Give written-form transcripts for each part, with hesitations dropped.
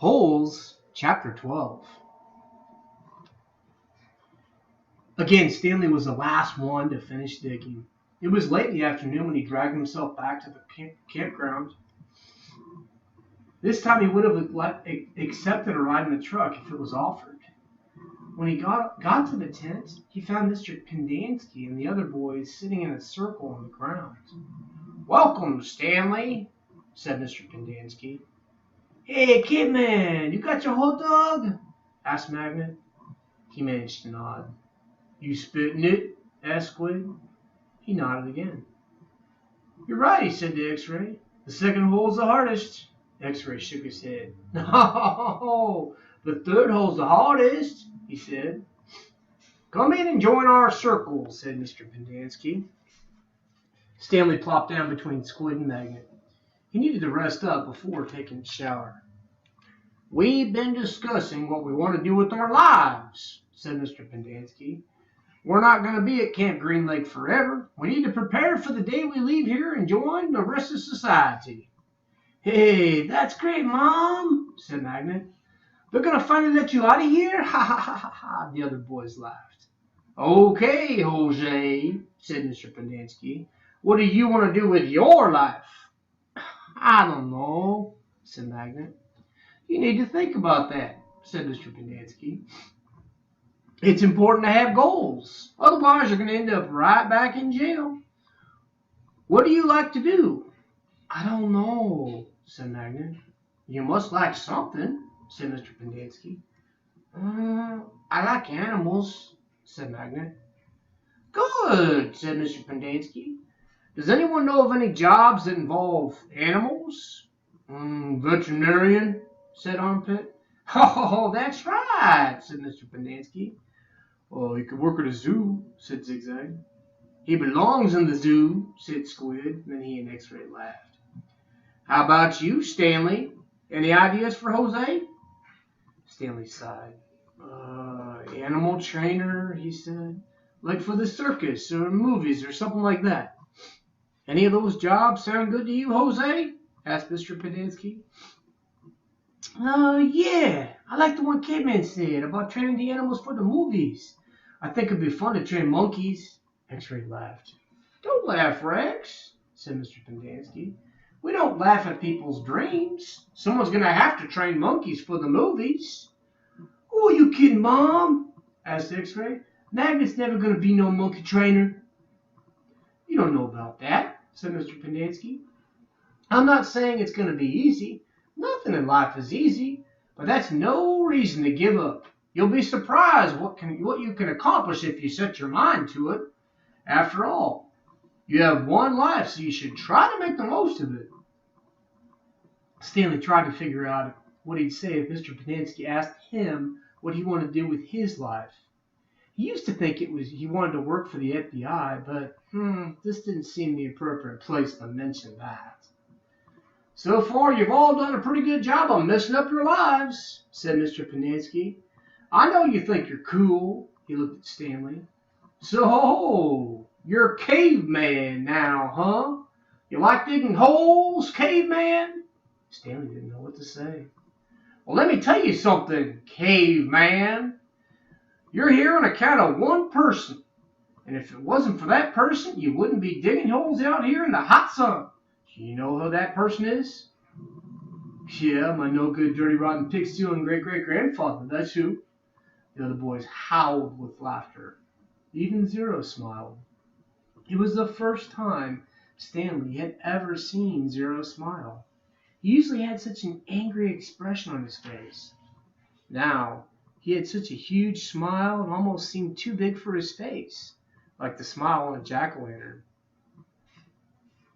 Holes, Chapter 12. Again, Stanley was the last one to finish digging. It was late in the afternoon when he dragged himself back to the campground. This time he would have accepted a ride in the truck if it was offered. When he got to the tent, he found Mr. Pendanski and the other boys sitting in a circle on the ground. "Welcome, Stanley," said Mr. Pendanski. "Hey, Kidman, you got your hot dog?" asked Magnet. He managed to nod. "You spitting it?" asked Squid. He nodded again. "You're right," he said to X-Ray. "The second hole's the hardest." X-Ray shook his head. "No, the third hole's the hardest," he said. "Come in and join our circle," said Mr. Pendanski. Stanley plopped down between Squid and Magnet. He needed to rest up before taking a shower. "We've been discussing what we want to do with our lives," said Mr. Pendanski. "We're not going to be at Camp Green Lake forever. We need to prepare for the day we leave here and join the rest of society." "Hey, that's great, Mom," said Magnet. "They're going to finally let you out of here?" "Ha ha ha ha ha," the other boys laughed. "Okay, Jose," said Mr. Pendanski. "What do you want to do with your life?" "I don't know," said Magnet. "You need to think about that," said Mr. Pendanski. "It's important to have goals. Otherwise, you're going to end up right back in jail. What do you like to do?" "I don't know," said Magnet. "You must like something," said Mr. Pendanski. "I like animals," said Magnet. "Good," said Mr. Pendanski. "Does anyone know of any jobs that involve animals?" "Veterinarian," said Armpit. "Oh, that's right," said Mr. Pendanski. "Well, he could work at a zoo," said Zigzag. "He belongs in the zoo," said Squid. Then he and X-Ray laughed. "How about you, Stanley? Any ideas for Jose?" Stanley sighed. "Animal trainer," he said. "Like for the circus or movies or something like that." "Any of those jobs sound good to you, Jose?" asked Mr. Pendanski. Yeah. I like the one Kidman said about training the animals for the movies. I think it'd be fun to train monkeys." X-Ray laughed. "Don't laugh, Rex," said Mr. Pendanski. "We don't laugh at people's dreams. Someone's going to have to train monkeys for the movies." "Who are you kidding, Mom?" asked X-Ray. "Magnet's never going to be no monkey trainer." "You don't know about that," said Mr. Pendanski. "I'm not saying it's going to be easy. Nothing in life is easy, but that's no reason to give up. You'll be surprised what you can accomplish if you set your mind to it. After all, you have one life, so you should try to make the most of it." Stanley tried to figure out what he'd say if Mr. Pendanski asked him what he wanted to do with his life. He used to think he wanted to work for the FBI, but this didn't seem the appropriate place to mention that. "So far, you've all done a pretty good job on messing up your lives," said Mr. Pendanski. "I know you think you're cool." He looked at Stanley. "So, you're a caveman now, huh? You like digging holes, caveman?" Stanley didn't know what to say. "Well, let me tell you something, caveman. You're here on account of one person. And if it wasn't for that person, you wouldn't be digging holes out here in the hot sun. Do you know who that person is?" "Yeah, my no-good, dirty, rotten, pig-stealing great-great-grandfather, that's who." The other boys howled with laughter. Even Zero smiled. It was the first time Stanley had ever seen Zero smile. He usually had such an angry expression on his face. Now, he had such a huge smile it almost seemed too big for his face, like the smile on a jack-o'-lantern.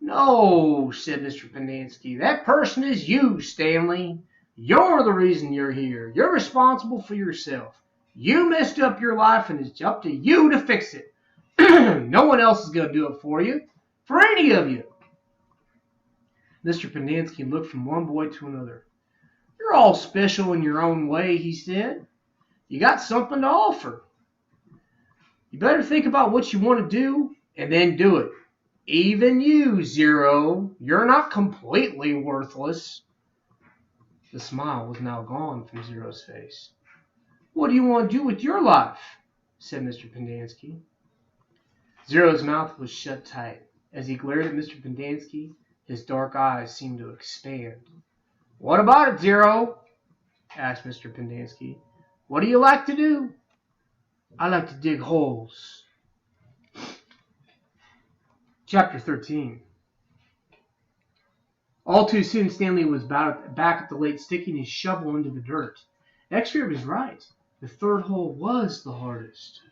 "No," said Mr. Pendanski. "That person is you, Stanley. You're the reason you're here. You're responsible for yourself. You messed up your life, and it's up to you to fix it. No one else is going to do it for you, for any of you." Mr. Pendanski looked from one boy to another. "You're all special in your own way," he said. "You got something to offer. You better think about what you want to do, and then do it. Even you, Zero, you're not completely worthless." The smile was now gone from Zero's face. "What do you want to do with your life?" said Mr. Pendanski. Zero's mouth was shut tight. As he glared at Mr. Pendanski, his dark eyes seemed to expand. "What about it, Zero?" asked Mr. Pendanski. "What do you like to do?" "I like to dig holes." Chapter 13. All too soon, Stanley was back at the lake, sticking his shovel into the dirt. X-Ray was right. The third hole was the hardest.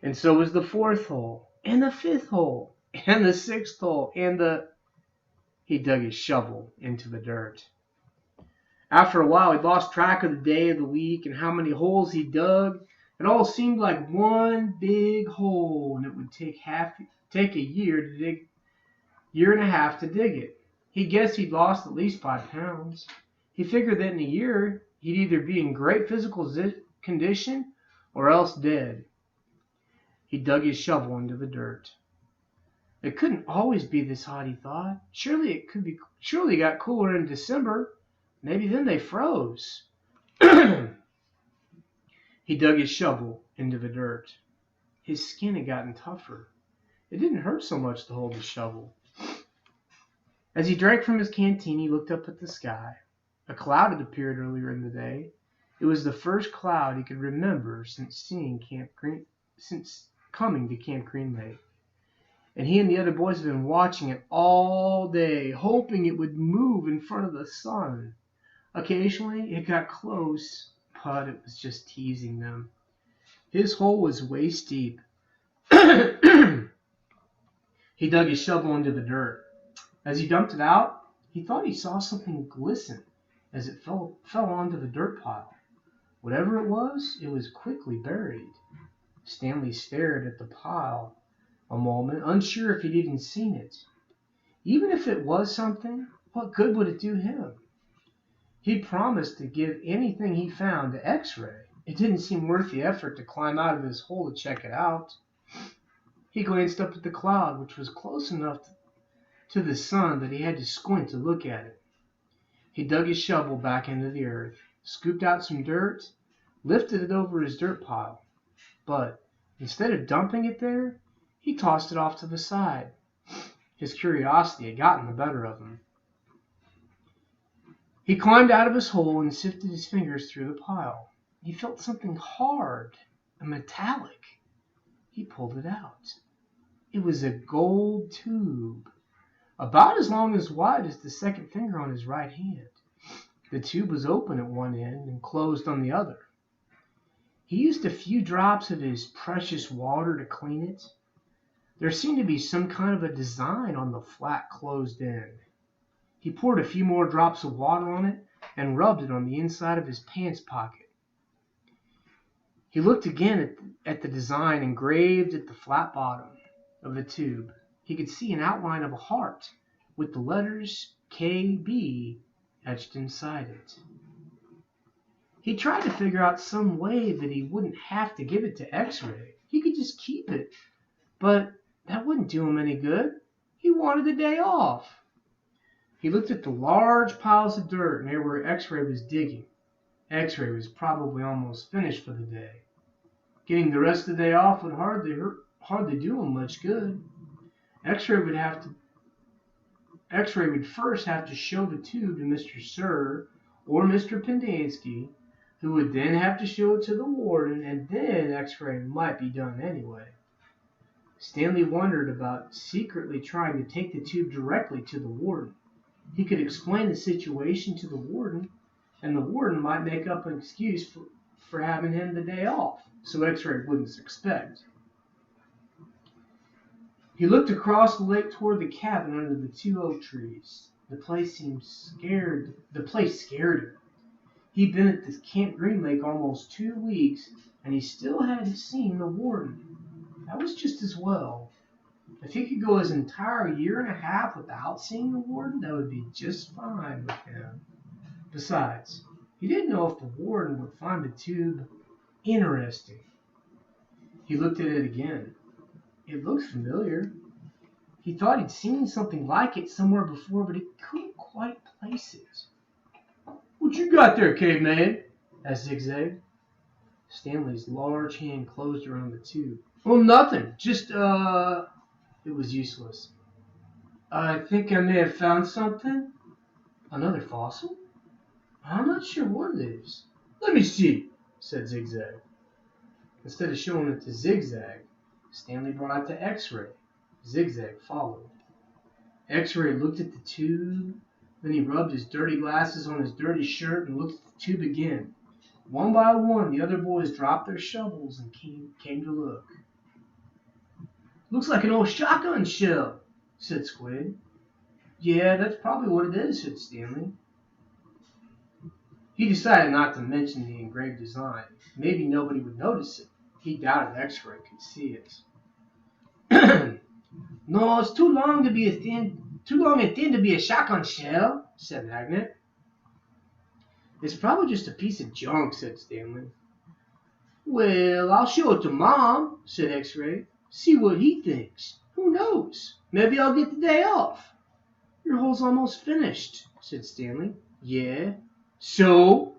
And so was the fourth hole, and the fifth hole, and the sixth hole, and the... He dug his shovel into the dirt. After a while, he lost track of the day of the week and how many holes he dug. It all seemed like one big hole, and it would take a year and a half to dig it. He guessed he'd lost at least 5 pounds. He figured that in a year, he'd either be in great physical condition or else dead. He dug his shovel into the dirt. It couldn't always be this hot, he thought. Surely it got cooler in December. Maybe then they froze. He dug his shovel into the dirt. His skin had gotten tougher. It didn't hurt so much to hold the shovel. As he drank from his canteen, he looked up at the sky. A cloud had appeared earlier in the day. It was the first cloud he could remember since coming to Camp Green Lake. And he and the other boys had been watching it all day, hoping it would move in front of the sun. Occasionally, it got close, but it was just teasing them. His hole was waist deep. He dug his shovel into the dirt. As he dumped it out, he thought he saw something glisten as it fell onto the dirt pile. Whatever it was quickly buried. Stanley stared at the pile a moment, unsure if he'd even seen it. Even if it was something, what good would it do him? He promised to give anything he found to X-Ray. It didn't seem worth the effort to climb out of his hole to check it out. He glanced up at the cloud, which was close enough to the sun that he had to squint to look at it. He dug his shovel back into the earth, scooped out some dirt, lifted it over his dirt pile. But instead of dumping it there, he tossed it off to the side. His curiosity had gotten the better of him. He climbed out of his hole and sifted his fingers through the pile. He felt something hard and metallic. He pulled it out. It was a gold tube, about as long as wide as the second finger on his right hand. The tube was open at one end and closed on the other. He used a few drops of his precious water to clean it. There seemed to be some kind of a design on the flat closed end. He poured a few more drops of water on it and rubbed it on the inside of his pants pocket. He looked again at the design engraved at the flat bottom of the tube. He could see an outline of a heart with the letters KB etched inside it. He tried to figure out some way that he wouldn't have to give it to X-Ray. He could just keep it, but that wouldn't do him any good. He wanted the day off. He looked at the large piles of dirt near where X-Ray was digging. X-Ray was probably almost finished for the day. Getting the rest of the day off would hardly do him much good. X-Ray would first have to show the tube to Mr. Sir or Mr. Pendanski, who would then have to show it to the warden, and then X-Ray might be done anyway. Stanley wondered about secretly trying to take the tube directly to the warden. He could explain the situation to the warden, and the warden might make up an excuse for having him the day off, so X-Ray wouldn't suspect. He looked across the lake toward the cabin under the 2 oak trees. The place scared him. He'd been at this Camp Green Lake almost 2 weeks, and he still hadn't seen the warden. That was just as well. If he could go his entire year and a half without seeing the warden, that would be just fine with him. Besides, he didn't know if the warden would find the tube interesting. He looked at it again. It looked familiar. He thought he'd seen something like it somewhere before, but he couldn't quite place it. What you got there, caveman? Asked Zigzag. Stanley's large hand closed around the tube. Oh, nothing. Just, It was useless. I think I may have found something. Another fossil? I'm not sure what it is. Let me see, said Zigzag. Instead of showing it to Zigzag, Stanley brought it to X-Ray. Zigzag followed. X-Ray looked at the tube, then he rubbed his dirty glasses on his dirty shirt and looked at the tube again. One by one, the other boys dropped their shovels and came to look. Looks like an old shotgun shell, said Squid. Yeah, that's probably what it is, said Stanley. He decided not to mention the engraved design. Maybe nobody would notice it. He doubted X-Ray could see it. No, it's too long and thin to be a shotgun shell, said Magnet. It's probably just a piece of junk, said Stanley. Well, I'll show it to Mom, said X-Ray. See what he thinks. Who knows? Maybe I'll get the day off. Your hole's almost finished, said Stanley. Yeah. So?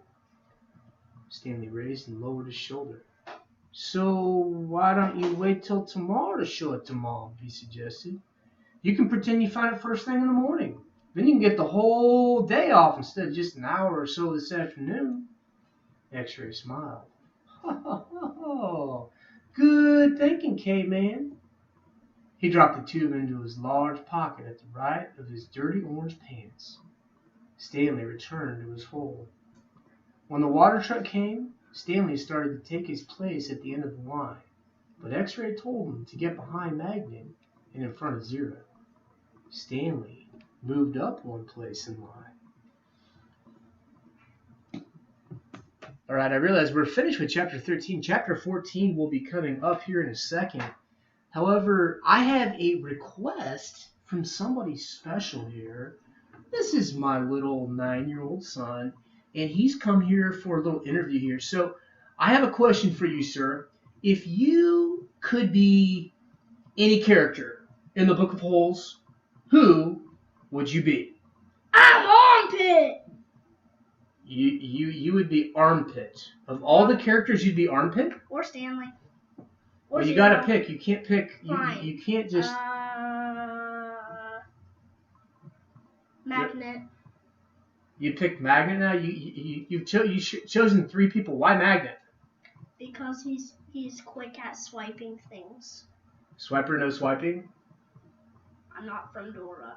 Stanley raised and lowered his shoulder. So why don't you wait till tomorrow to show it to Mom, he suggested. You can pretend you find it first thing in the morning. Then you can get the whole day off instead of just an hour or so this afternoon. X-Ray smiled. Good thinking, K-Man. He dropped the tube into his large pocket at the right of his dirty orange pants. Stanley returned to his hole. When the water truck came, Stanley started to take his place at the end of the line, but X-Ray told him to get behind Magnet and in front of Zero. Stanley moved up one place in line. All right, I realize we're finished with Chapter 13. Chapter 14 will be coming up here in a second. However, I have a request from somebody special here. This is my little 9-year-old son, and he's come here for a little interview here. So I have a question for you, sir. If you could be any character in the Book of Holes, who would you be? I'm Armpit! You would be Armpit. Of all the characters, you'd be Armpit? Or Stanley. Or Well, you Zero. gotta pick. You can't pick. You can't just... Magnet. You picked Magnet now? You've chosen 3 people. Why Magnet? Because he's quick at swiping things. Swiper, no swiping? I'm not from Dora.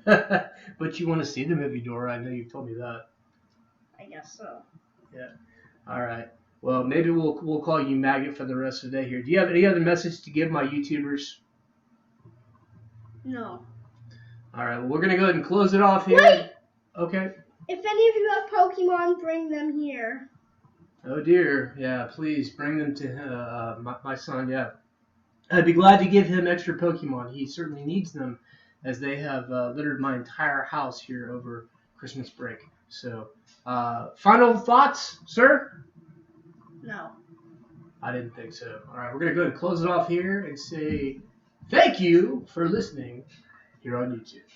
But you want to see the movie Dora. I know you've told me that. I guess so. Yeah. All right. Well, maybe we'll call you Magnet for the rest of the day here. Do you have any other message to give my YouTubers? No. All right. Well, we're gonna go ahead and close it off here. Wait! Okay. If any of you have Pokemon, bring them here. Oh dear. Yeah. Please bring them to my son. Yeah. I'd be glad to give him extra Pokemon. He certainly needs them, as they have littered my entire house here over Christmas break. So, final thoughts, sir? No. I didn't think so. All right, we're going to go ahead and close it off here and say thank you for listening here on YouTube.